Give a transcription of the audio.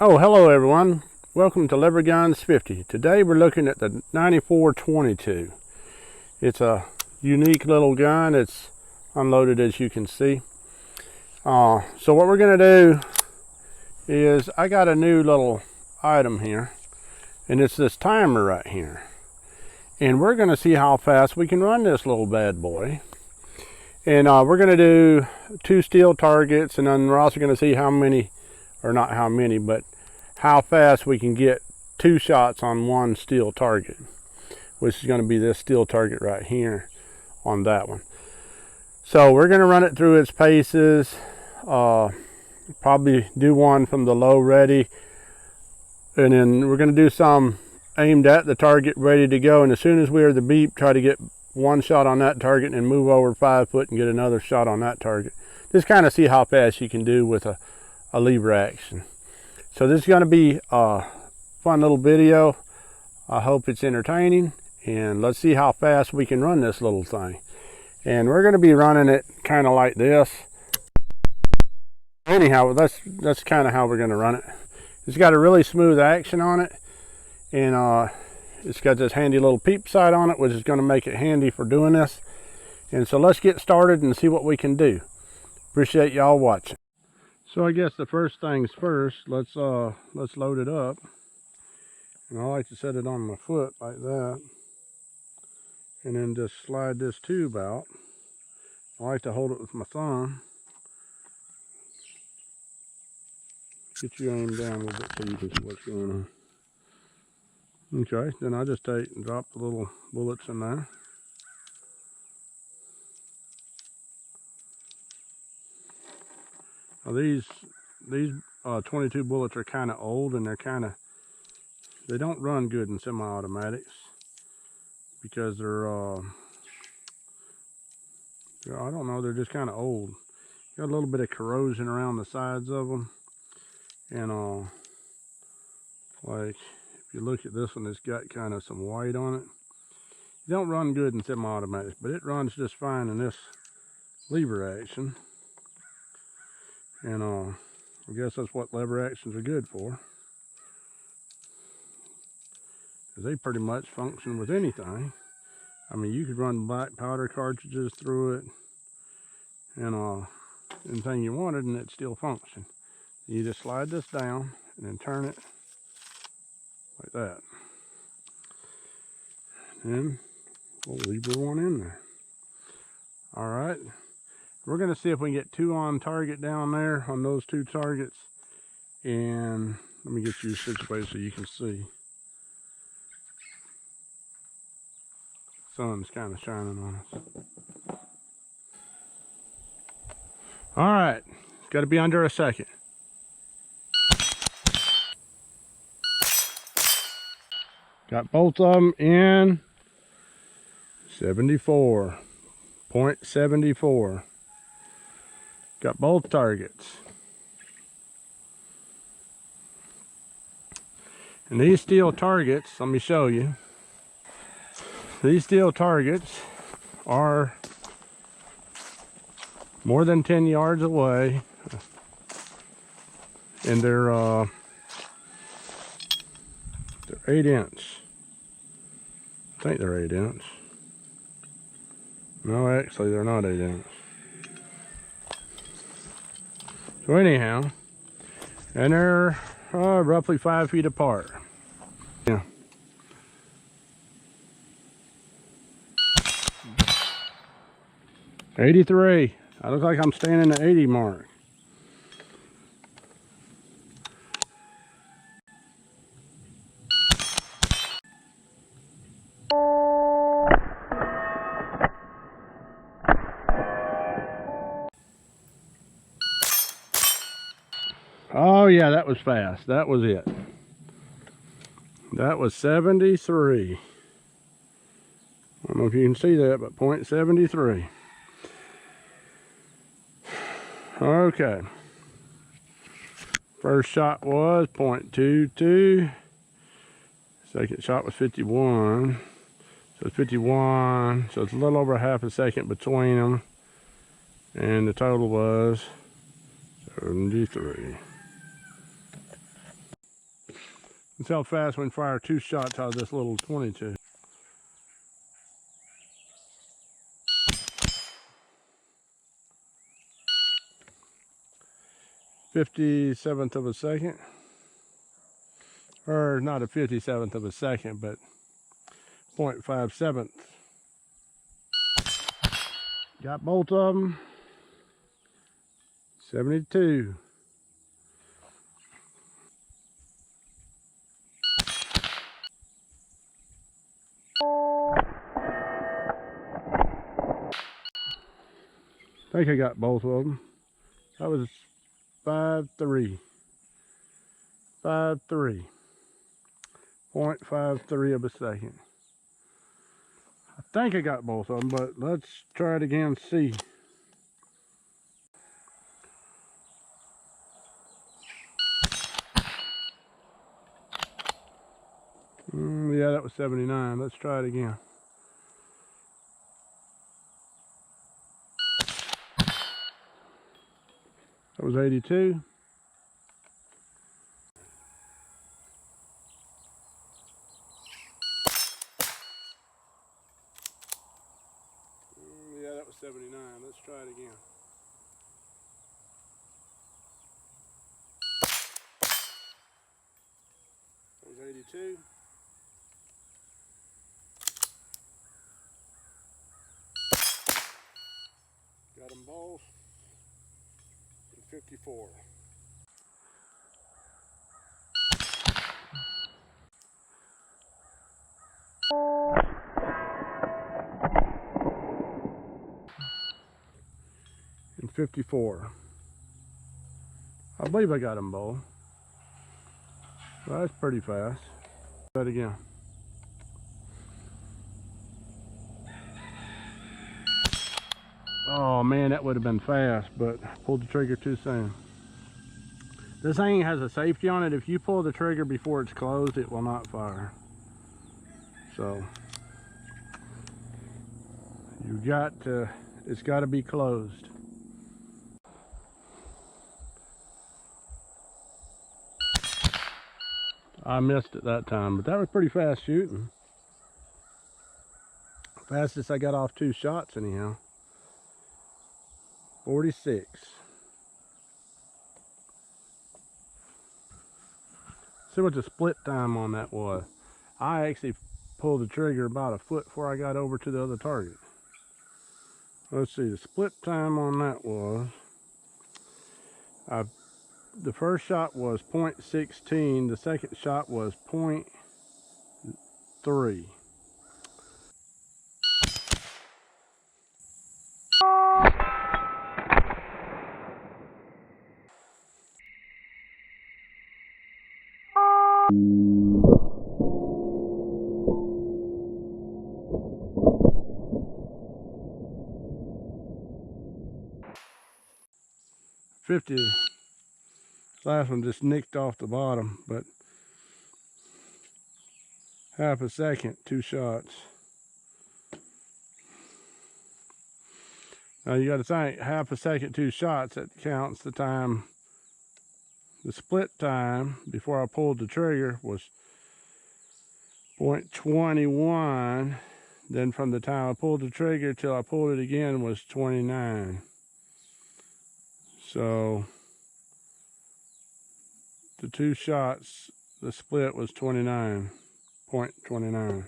Oh, hello everyone. Welcome to Lever Guns 50. Today we're looking at the 9422. It's a unique little gun. It's unloaded, as you can see. So what we're going to do is I got a new little item here, and it's this timer right here. And we're going to see how fast we can run this little bad boy. And we're going to do 2 steel targets, and then we're also going to see how many, or not how many, but how fast we can get 2 shots on 1 steel target, which is going to be this steel target right here on that one. So we're going to run it through its paces, probably do one from the low ready, and then we're going to do some aimed at the target ready to go, and as soon as we hear the beep, try to get 1 shot on that target and move over 5 foot and get another shot on that target. Just kind of see how fast you can do with a lever action. So this is going to be a fun little video. I hope it's entertaining, and let's see how fast we can run this little thing. And we're going to be running it kind of like this. Anyhow, that's kind of how we're going to run it. It's got a really smooth action on it, and it's got this handy little peep sight on it, which is going to make it handy for doing this. And so let's get started and see what we can do. Appreciate y'all watching. So I guess the first things first, let's load it up. And I like to set it on my foot like that, and then just slide this tube out. I like to hold it with my thumb. Get you aimed down a little bit so you can see what's going on. Okay, then I just take and drop the little bullets in there. Now these 22 bullets are kind of old, and they don't run good in semi-automatics because they're I don't know, they're just kind of old. Got a little bit of corrosion around the sides of them, and like if you look at this one, it's got kind of some white on it. It don't run good in semi-automatics, but it runs just fine in this lever action. And I guess that's what lever actions are good for, because they pretty much function with anything. I mean, you could run black powder cartridges through it and anything you wanted, and it still function. You just slide this down and then turn it like that, and we'll lever one in there. All right. We're going to see if we can get 2 on target down there on those 2 targets. And let me get you situated so you can see. The sun's kind of shining on us. All right, it's got to be under a second. Got both of them in 74, 0.74. Got both targets. And these steel targets, let me show you. These steel targets are more than 10 yards away, and they're 8-inch. I think they're 8-inch. No, actually they're not 8-inch. So anyhow, and they're roughly 5 feet apart. Yeah. '83. I look like I'm standing at 80 mark. Oh yeah, that was fast. That was it. That was 73. I don't know if you can see that, but 0.73. Okay. First shot was 0.22. Second shot was 51. So it's 51. So it's a little over half a second between them. And the total was 73. Let's see how fast we can fire 2 shots out of this little 22. .57th of a second. Or not a 57th of a second, but 0.57. Got both of them. 72. I think I got both of them. That was 5.3. 5.3. 0.53 of a second. I think I got both of them, but let's try it again and see. Yeah, that was 79. Let's try it again. That was 82. Yeah, that was 79. Let's try it again. That was 82. Got them both. And 54. And 54. I believe I got them both. Well, that's pretty fast. Try that again. Oh man, that would have been fast, but I pulled the trigger too soon. This thing has a safety on it. If you pull the trigger before it's closed, it will not fire. So it's got to be closed. I missed it that time, but that was pretty fast shooting. Fastest I got off 2 shots anyhow. 46. See what the split time on that was. I actually pulled the trigger about a foot before I got over to the other target. Let's see, the split time on that was, the first shot was 0.16, the second shot was 0.3. Last one just nicked off the bottom, but half a second, 2 shots. Now you got to think, half a second, 2 shots, that counts the time. The split time before I pulled the trigger was 0.21. Then from the time I pulled the trigger till I pulled it again was 29. So the 2 shots, the split was 29.29.